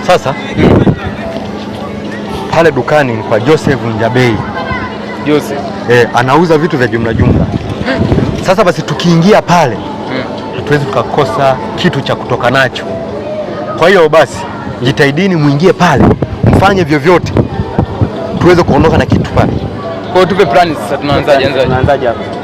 Sasa pale dukani kwa Joseph Njabei. Joseph? Anauza vitu vya jumla jumla. Sasa basi tukiingia pale hatuwezi tukakosa kitu cha kutoka nacho. Kwa hiyo basi jitahidini muingie pale, mfanye vyovyote tuweze kuondoka na kitu pale. Kwa hiyo tupe plani sasa, tunaanzaje hapa?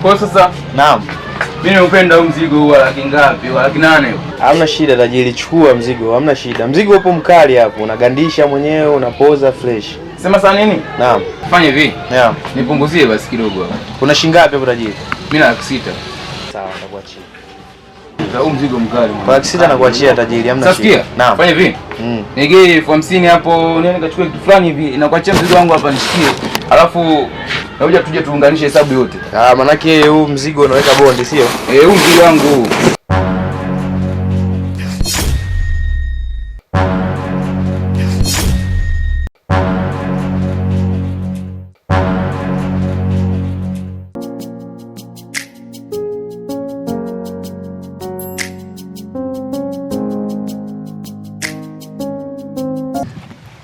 Kwa sasa naam, mimi upenda mzigo huu laki ngapi? Laki 8. Hamna shida tajiri, chukua mzigo, hamna shida. Mzigo upo mkali hapo, unagandisha mwenyewe, unapoza fresh. Sema sana nini? Naam. Fanya hivi. Naam. Nipunguzie basi kidogo hapa. Kuna shilingi ngapi hapo tajiri? Mimi na laki 6. Sawa, nitakuachia. Huu mzigo mkali. Kwa laki 6 nakuachia tajiri, hamna shida. Naam. Fanya hivi. Nigee 50 hapo, niende nikachukue kitu fulani hivi, nakuachia mzigo wangu hapa nishikie. Alafu nakuja tuje tuunganishe hesabu yote. Manake huu mzigo unaweka bondi sio? Huu mzigo wangu.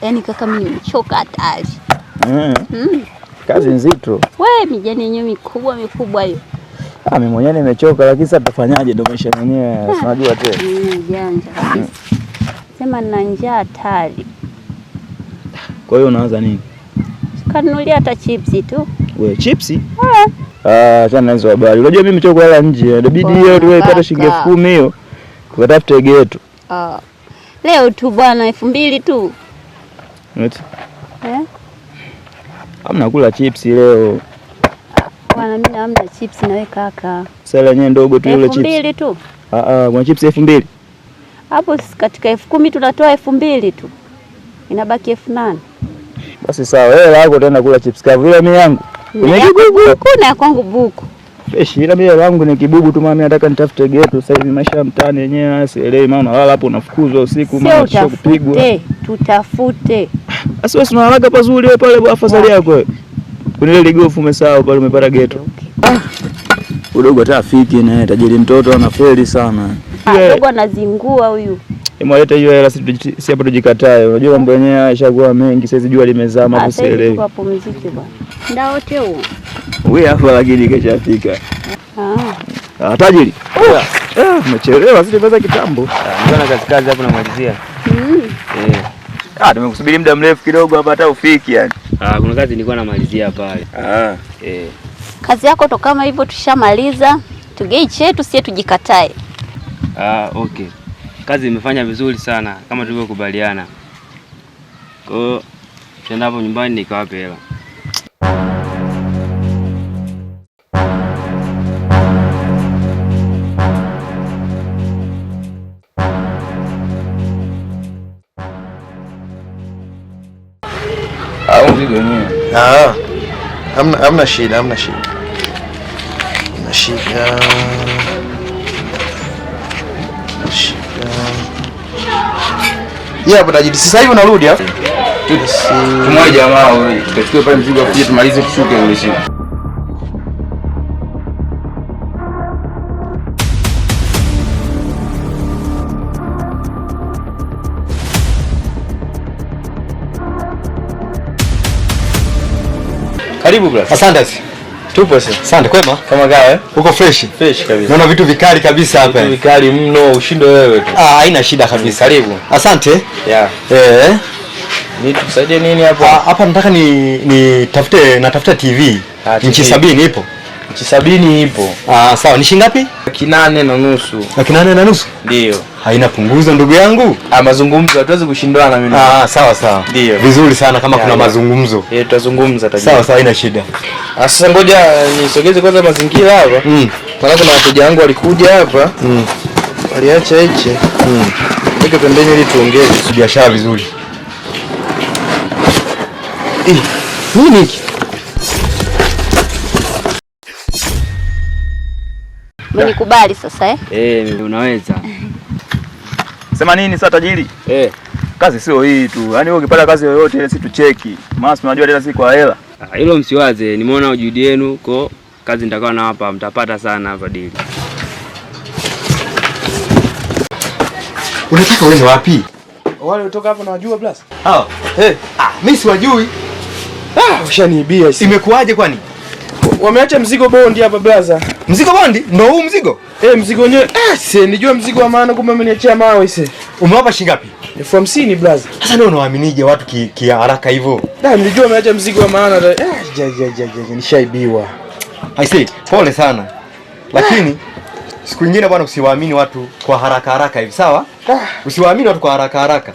Yaani kaka mimi nimechoka hatari. Kazi nzito. Wewe mijani yenyewe mikubwa hiyo. Mimi mwenyewe nimechoka, lakini sasa tutafanyaje, ndio maisha yenyewe, unajua tena. Janja kabisa. Sema nina njaa hatari. Kwa hiyo unaanza nini? Kanunulia hata chipsi tu. Wewe chipsi? Sana hizo habari. Unajua mimi nimechoka wala nje. Inabidi hiyo tuipate shilingi 10,000 hiyo. Tukatafute geto. Leo tu bwana 2,000 tu. Eti? Hamna kula chipsi leo. Bwana mimi hamna chipsi na wewe kaka. Sasa yenyewe ndogo tu ile chipsi. 2,000 tu. Kwa chipsi 2,000. Hapo katika 10,000 tunatoa 2,000 tu. Inabaki 8,000. Basi sawa, wewe lako utaenda kula chips kavu. Ile mimi yangu. Kuna kwangu buku. Fresh, ila mimi yangu ni kibugu tu mami, nataka nitafute geto sasa hivi, maisha ya mtaani yenyewe sielewi, maana unalala hapo unafukuzwa usiku, maana sio kupigwa. Tutafute. Sasa wewe unalala pazuri wewe pale afadhali yako wewe. Kuna ile ligofu umesahau pale, umepata geto. Udogo hata afiki na tajiri mtoto anafeli sana. Dogo anazingua huyu. Mwaleta hiyo hela si hapo tujikatae. Unajua mambo yenyewe yashakuwa mengi, sasa jua limezama hapo sielewi. Hapo muziki bwana. Ndio wote huo. Wewe hapa lakini keshafika. Tajiri. Umechelewa sisi pesa kitambo. Mbona kazi hapo namalizia? Tumekusubiri muda mrefu kidogo hapa hata ufiki yani. Kuna kazi nilikuwa namalizia pale. Kazi yako to kama hivyo tushamaliza. Tugei chetu sie tujikatae. Okay. Kazi imefanya vizuri sana kama tulivyokubaliana. Kwa hiyo tena hapo nyumbani nikawape hela. Mzigo wenyewe. Hamna shida, hamna shida. Hapo tajiri. Sasa hivi unarudi hapo? Tumoja jamaa wewe. Tukachukue pale mzigo afuje tumalize kushuka ile siku. Karibu bro. Asante. Tupo sasa. Asante. Kwema? Kama gawa Uko fresh? Fresh kabisa. Naona vitu vikali kabisa hapa. Vitu vikali mno, ushindo wewe tu. Haina shida kabisa. Karibu. Asante. Yeah. Ni tusaidie nini hapa? Hapa nataka natafuta TV. Inchi 70 ipo? Inchi 70 ipo. Sawa. Ni shilingi ngapi? 8,500. 8,500? Ndio. Haina punguzo ndugu yangu. Mazungumzo hatuwezi kushindana mimi. Sawa. Ndio. Vizuri sana kama kuna mazungumzo. Tutazungumza tajiri. Sawa, haina shida. Sasa ngoja nisogeze kwanza mazingira hapa. Maana kuna wateja wangu walikuja hapa. Waliacha hichi. Niko pembeni ili tuongee biashara vizuri. Nini hiki? Umenikubali sasa unaweza. Sema nini sasa tajiri? Kazi sio hii tu. Yaani wewe ukipata kazi yoyote ile si tucheki. Maana unajua tena si kwa hela. Hilo msiwaze, nimeona ujudi wenu kwa kazi nitakuwa na hapa mtapata sana hapa dili. Unataka uende wapi? Wale kutoka hapa nawajua plus. Mimi siwajui. Ushaniibia. Imekuaje kwani? Wameacha mzigo bondi hapa blaza. Mzigo bondi? Ndio huu mzigo? Mzigo wenyewe. Nijua mzigo wa maana kumbe ameniachia mawe ise. Umewapa shilingi ngapi? 50,000 blaza. Sasa ndio unaaminije watu haraka hivyo? Nilijua ameacha mzigo wa maana. Nishaibiwa. I see. Pole sana. Lakini siku nyingine bwana usiwaamini watu kwa haraka hivi, sawa? Usiwaamini watu kwa haraka.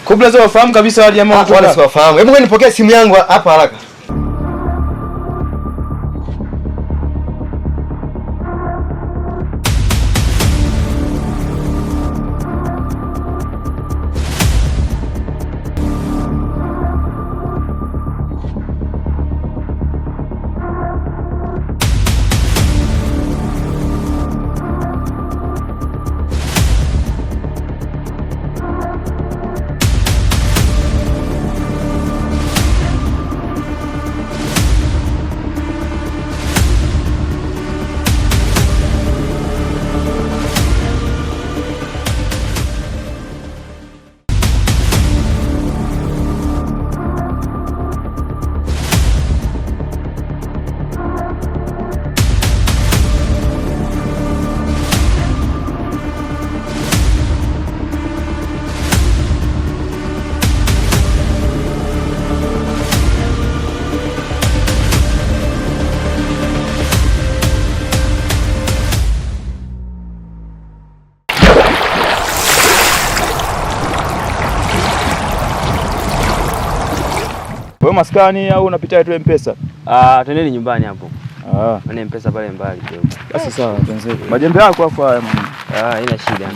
Kubla zao wafahamu kabisa wale jamaa wala siwafahamu. Hebu nipokee simu yangu hapa haraka. Wewe maskani au unapitia tu M-Pesa? Twendeni nyumbani hapo. Maana M-Pesa pale mbali kidogo. Basi sawa, tuanze. Majembe yako hapo haya mama. Haina shida.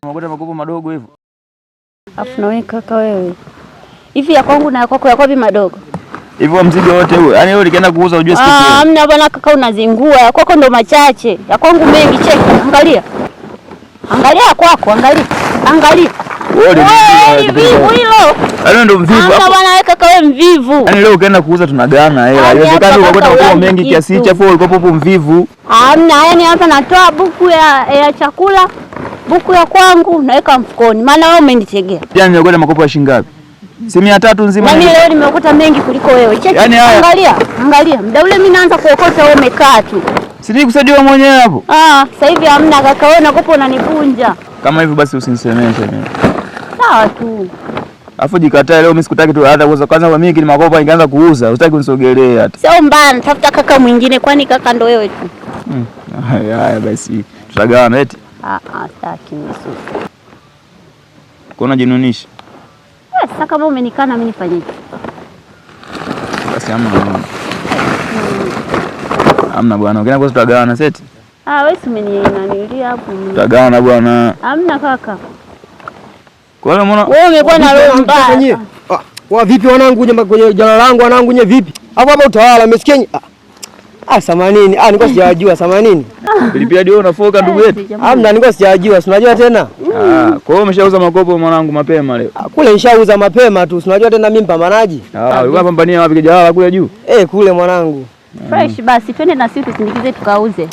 Unakuta makopo madogo hivyo. Afu na wewe kaka wewe. Hivi ya kwangu na ya kwako yakopi madogo. Hivyo mzigo wote huo. Yaani wewe ulienda kuuza ujue siku hiyo. Hamna bwana kaka unazingua. Ya kwako ndo machache. Ya kwangu mengi cheki. Angalia. Angalia ya kwako, angalia. Wewe ni mvivu hilo. Yaani ndo mvivu hapo. Hamna bwana wewe kaka wewe mvivu. Yaani leo ukaenda kuuza tunagana hela. Haiwezekani ukakuta makopo mengi kiasi hicho hapo ulikopo hapo mvivu. Hamna, yaani hapa natoa buku ya chakula. Buku ya kwangu naweka mfukoni. Maana wewe umenitegea. Yaani nimekuta makopo ya shilingi ngapi? Si 300 nzima. Mimi leo nimekuta mengi kuliko wewe. Cheki, yani angalia. Muda ule mimi naanza kuokota wewe umekaa tu. Si kusaidia mwenyewe hapo. Sasa hivi hamna kaka, wewe unakopa unanivunja. Kama hivyo basi usinisemeshe mimi. Sawa tu. Alafu jikatae leo, mimi sikutaki tu hata kwanza kwa mimi kile makopa ingeanza kuuza. Usitaki unisogelee hata. Sio mbaya, natafuta kaka mwingine, kwani kaka ndo wewe tu. Haya basi. Tutagawana eti. Sitaki mimi. Kuna jinunisha. Sasa kama umenikana mimi nifanyeje? Basi amna bwana. Ukienda kwa tutagawana seti. Wewe si umenianilia hapo. Tutagawana bwana. Hamna kaka. Kwa hiyo mbona wewe umekuwa na roho mbaya? Wa vipi wanangu kwenye jana langu wanangu nye vipi? Hapo utawala umesikia? Samanini. Nilikuwa sijajua samanini. Pilipili ndio unafoka ndugu yetu. Hamna, nilikuwa sijajua. Si unajua tena? Kwa hiyo umeshauza makopo mwanangu mapema leo. Kule nishauza mapema tu. Si unajua tena mimi mpambanaji. Ulikuwa pambania wapi kijana kule juu? Kule mwanangu. Fresh basi twende na sisi tusindikize tukauze.